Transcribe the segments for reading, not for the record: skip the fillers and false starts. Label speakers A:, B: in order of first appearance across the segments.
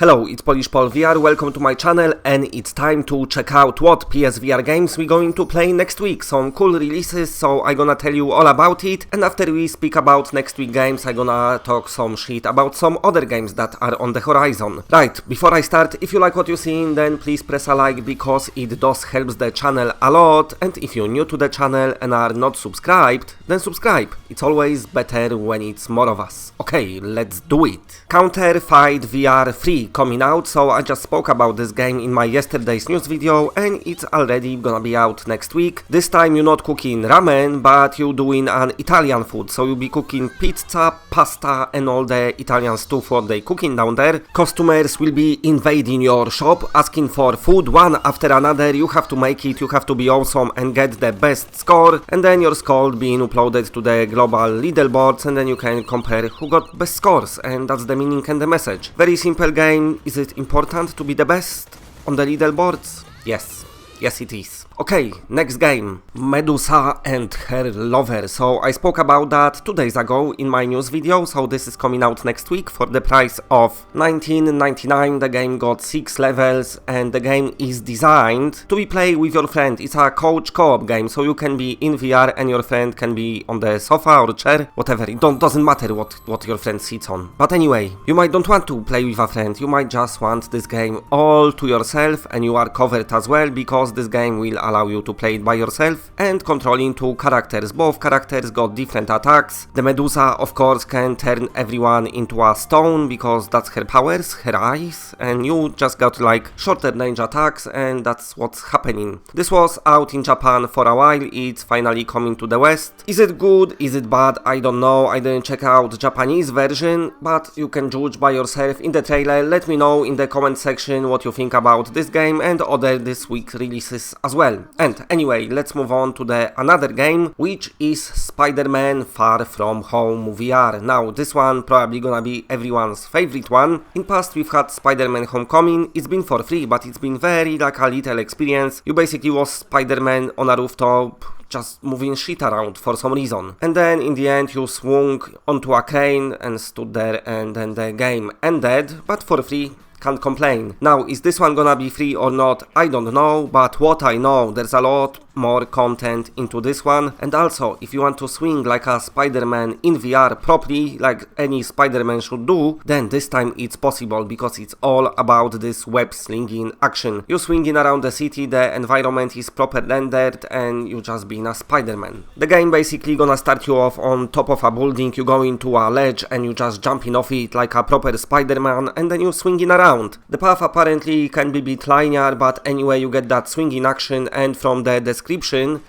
A: Hello, it's PolishPolVR, welcome to my channel, and it's time to check out what PSVR games we're going to play next week. Some cool releases, so I'm gonna tell you all about it, and after we speak about next week games, I'm gonna talk some shit about some other games that are on the horizon. Right, before I start, if you like what you're seeing, then please press a like, because it does help the channel a lot, and if you're new to the channel and are not subscribed, then subscribe. It's always better when it's more of us. Okay, let's do it. Counter-Fight VR 3 coming out, so I just spoke about this game in my yesterday's news video, and it's already gonna be out next week. This time you're not cooking ramen, but you're doing an Italian food, so you'll be cooking pizza, pasta and all the Italian stuff what they cooking down there. Customers will be invading your shop, asking for food one after another. You have to make it, you have to be awesome and get the best score, and then your score being uploaded to the global leaderboards, and then you can compare who got best scores, and that's the meaning and the message. Very simple game. Is it important to be the best on the leaderboards? Yes. Yes, it is. Okay, next game, Medusa and her lover. So I spoke about that 2 days ago in my news video, so this is coming out next week for the price of $19.99. The game got 6 levels, and the game is designed to be played with your friend. It's a couch co-op game, so you can be in VR and your friend can be on the sofa or chair, whatever. It doesn't matter what your friend sits on. But anyway, you might don't want to play with a friend, you might just want this game all to yourself, and you are covered as well, because this game will allow you to play it by yourself and controlling 2 characters. Both characters got different attacks. The Medusa, of course, can turn everyone into a stone, because that's her powers, her eyes, and you just got like shorter range attacks, and that's what's happening. This was out in Japan for a while, it's finally coming to the West. Is it good? Is it bad? I don't know, I didn't check out the Japanese version, but you can judge by yourself in the trailer. Let me know in the comment section what you think about this game and other this week's releases as well. And anyway, let's move on to the another game, which is Spider-Man Far From Home VR. Now, this one probably gonna be everyone's favorite one. In past we've had Spider-Man Homecoming. It's been for free, but it's been very like a little experience. You basically was Spider-Man on a rooftop, just moving shit around for some reason. And then in the end you swung onto a crane and stood there, and then the game ended, but for free. Can't complain. Now, is this one gonna be free or not? I don't know, but what I know, there's a lot more content into this one. And also, if you want to swing like a Spider-Man in VR properly, like any Spider-Man should do, then this time it's possible, because it's all about this web slinging action. You're swinging around the city, the environment is proper rendered, and you just being a Spider-Man. The game basically gonna start you off on top of a building, you go into a ledge and you just jumping off it like a proper Spider-Man, and then you're swinging around. The path apparently can be a bit linear, but anyway you get that swinging action, and from the description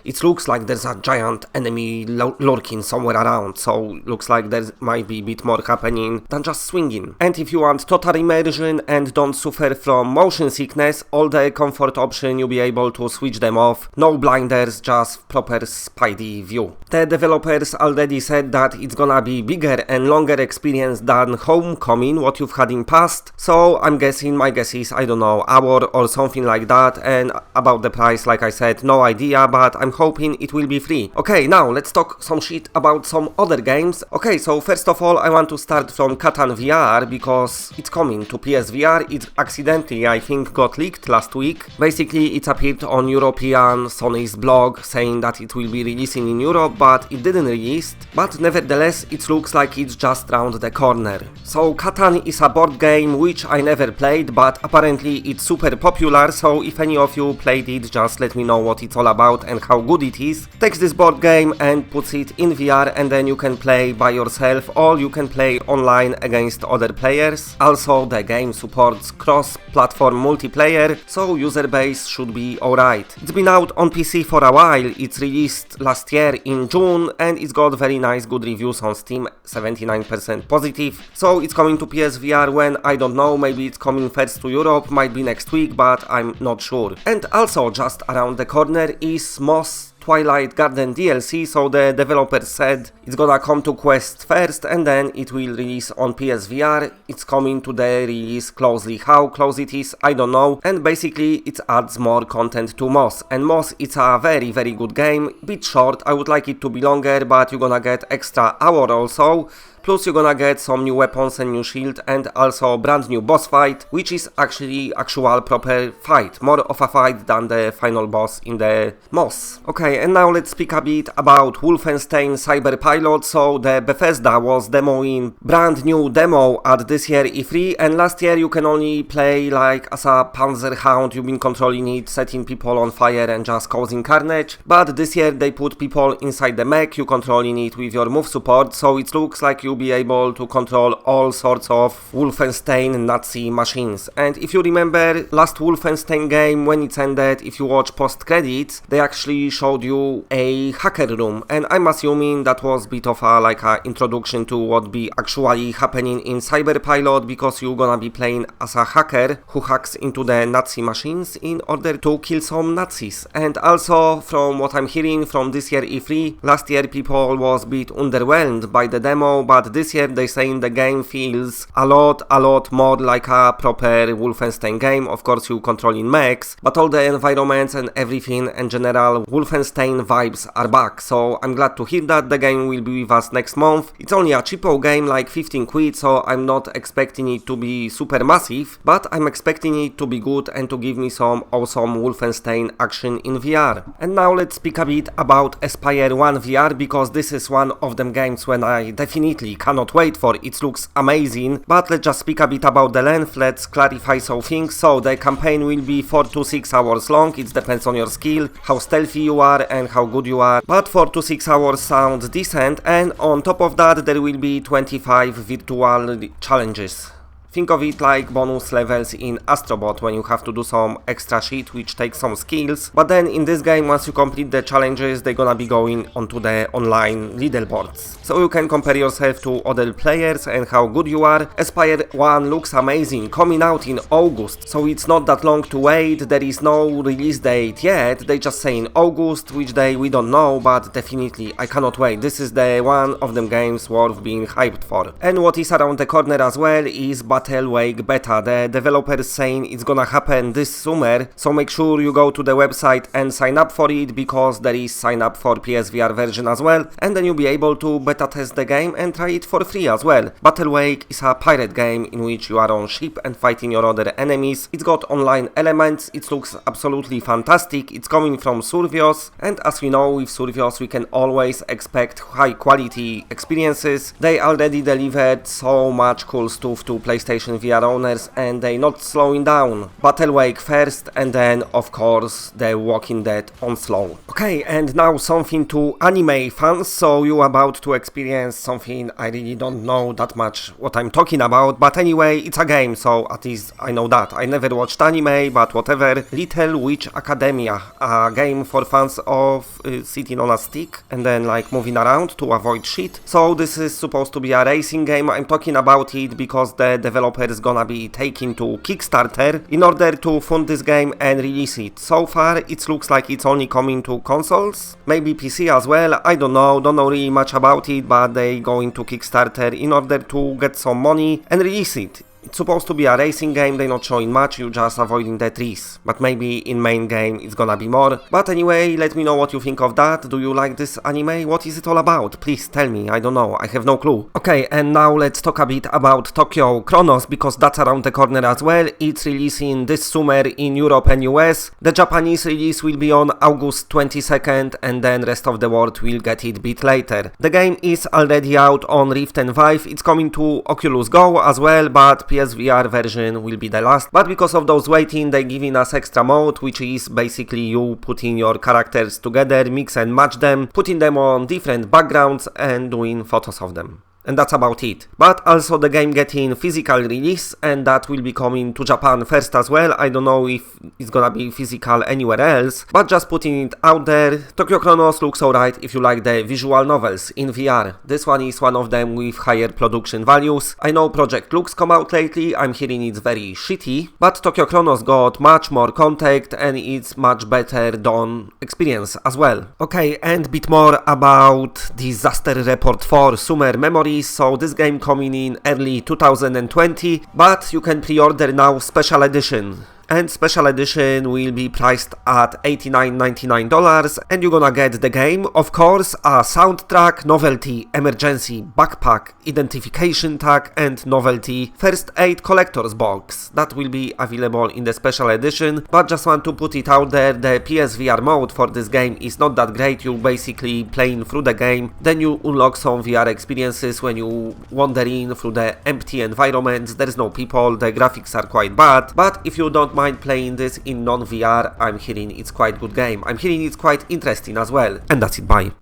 A: it looks like there's a giant enemy lurking somewhere around, so looks like there might be a bit more happening than just swinging. And if you want total immersion and don't suffer from motion sickness, all the comfort option you'll be able to switch them off. No blinders, just proper Spidey view. The developers already said that it's gonna be bigger and longer experience than Homecoming, what you've had in past, so I'm guessing, my guess is, I don't know, hour or something like that. And about the price, like I said, no idea, but I'm hoping it will be free. Okay, now let's talk some shit about some other games. Okay, so first of all I want to start from Catan VR, because it's coming to PSVR. It accidentally, I think, got leaked last week. Basically it appeared on European Sony's blog saying that it will be releasing in Europe, but it didn't release. But nevertheless it looks like it's just round the corner. So Catan is a board game which I never played, but apparently it's super popular, so if any of you played it, just let me know what it's all about and how good it is. Takes this board game and puts it in VR, and then you can play by yourself or you can play online against other players. Also the game supports cross-platform multiplayer, so user base should be alright. It's been out on PC for a while. It's released last year in June, and it's got very nice good reviews on Steam, 79% positive. So it's coming to PSVR when, I don't know, maybe it's coming first to Europe, might be next week, but I'm not sure. And also just around the corner is Moss Twilight Garden DLC, so the developer said it's gonna come to Quest first and then it will release on PSVR. It's coming to the release closely. How close it is, I don't know. And basically it adds more content to Moss. And Moss, it's a very good game, bit short. I would like it to be longer, but you're gonna get extra hour also. plus you're gonna get some new weapons and new shield, and also brand new boss fight, which is actually actual proper fight, more of a fight than the final boss in the Moss. Okay, and now let's speak a bit about Wolfenstein CYBERPILOT. So the Bethesda was demoing brand new demo at this year E3, and last year you can only play like as a Panzerhound, you've been controlling it, setting people on fire and just causing carnage, but this year they put people inside the mech, you controlling it with your move support, so it looks like you'll be able to control all sorts of Wolfenstein Nazi machines. And if you remember last Wolfenstein game, when it's ended, if you watch post credits, they actually showed you a hacker room, and I'm assuming that was a bit of a like a introduction to what be actually happening in CYBERPILOT, because you're gonna be playing as a hacker who hacks into the Nazi machines in order to kill some Nazis. And also from what I'm hearing from this year E3, last year people was a bit underwhelmed by the demo, but this year they saying the game feels a lot more like a proper Wolfenstein game. Of course you controlling mechs, but all the environments and everything in general, Wolfenstein vibes are back. So I'm glad to hear that. The game will be with us next month. It's only a cheapo game, like 15 quid, so I'm not expecting it to be super massive, but I'm expecting it to be good and to give me some awesome Wolfenstein action in VR. And now let's speak a bit about Aspire 1 VR, because this is one of them games when I definitely cannot wait for. It looks amazing, but let's just speak a bit about the length. Let's clarify some things. So the campaign will be 4 to 6 hours long. It depends on your skill, how stealthy you are and how good you are, but 4 to 6 hours sounds decent, and on top of that there will be 25 virtual challenges. Think of it like bonus levels in Astrobot, when you have to do some extra shit which takes some skills, but then in this game once you complete the challenges they're gonna be going onto the online leaderboards, so you can compare yourself to other players and how good you are. Aspire 1 looks amazing, coming out in August, so it's not that long to wait. There is no release date yet, they just say in August, which day we don't know, but definitely I cannot wait. This is the one of them games worth being hyped for. And what is around the corner as well is BATTLEWAKE beta. The developers saying it's gonna happen this summer, so make sure you go to the website and sign up for it, because there is sign up for PSVR version as well, and then you'll be able to beta test the game and try it for free as well. BATTLEWAKE is a pirate game in which you are on ship and fighting your other enemies. It's got online elements, it looks absolutely fantastic. It's coming from Survios, and as we know with Survios we can always expect high quality experiences. They already delivered so much cool stuff to PlayStation VR owners, and they not slowing down. BATTLEWAKE first, and then of course The Walking Dead on slow. Okay, and now something to anime fans. So you about to experience something I really don't know that much what I'm talking about, but anyway it's a game, so at least I know that. I never watched anime, but whatever. Little Witch Academia, a game for fans of sitting on a stick and then like moving around to avoid shit. So this is supposed to be a racing game. I'm talking about it because the developer is gonna be taking to Kickstarter in order to fund this game and release it. So far it looks like it's only coming to consoles, maybe PC as well, I don't know really much about it, but they going to Kickstarter in order to get some money and release it. It's supposed to be a racing game, they're not showing much, you just avoiding the trees. But maybe in main game it's gonna be more. But anyway, let me know what you think of that. Do you like this anime? What is it all about? Please tell me, I don't know, I have no clue. Okay, and now let's talk a bit about Tokyo Chronos, because that's around the corner as well. It's releasing this summer in Europe and US. The Japanese release will be on August 22nd, and then rest of the world will get it a bit later. The game is already out on Rift and Vive, it's coming to Oculus Go as well, but PSVR version will be the last. But because of those waiting, they giving us extra mode, which is basically you putting your characters together, mix and match them, putting them on different backgrounds and doing photos of them. And that's about it. But also the game getting physical release, and that will be coming to Japan first as well. I don't know if it's gonna be physical anywhere else, but just putting it out there. Tokyo Chronos looks alright if you like the visual novels in VR. This one is one of them with higher production values. I know Project Lux come out lately, I'm hearing it's very shitty, but Tokyo Chronos got much more content and it's much better done experience as well. Okay, and bit more about Disaster Report 4 Summer Memories. So this game coming in early 2020, but you can pre-order now special edition. and special edition will be priced at $89.99, and you're gonna get the game, of course, a soundtrack, novelty emergency backpack identification tag, and novelty first aid collector's box. That will be available in the special edition, but just want to put it out there, the PSVR mode for this game is not that great. You're basically playing through the game, then you unlock some VR experiences when you wander in through the empty environments, there's no people, the graphics are quite bad, but if you don't mind playing this in non-VR, I'm hearing it's quite good game. I'm hearing it's quite interesting as well. And that's it, bye.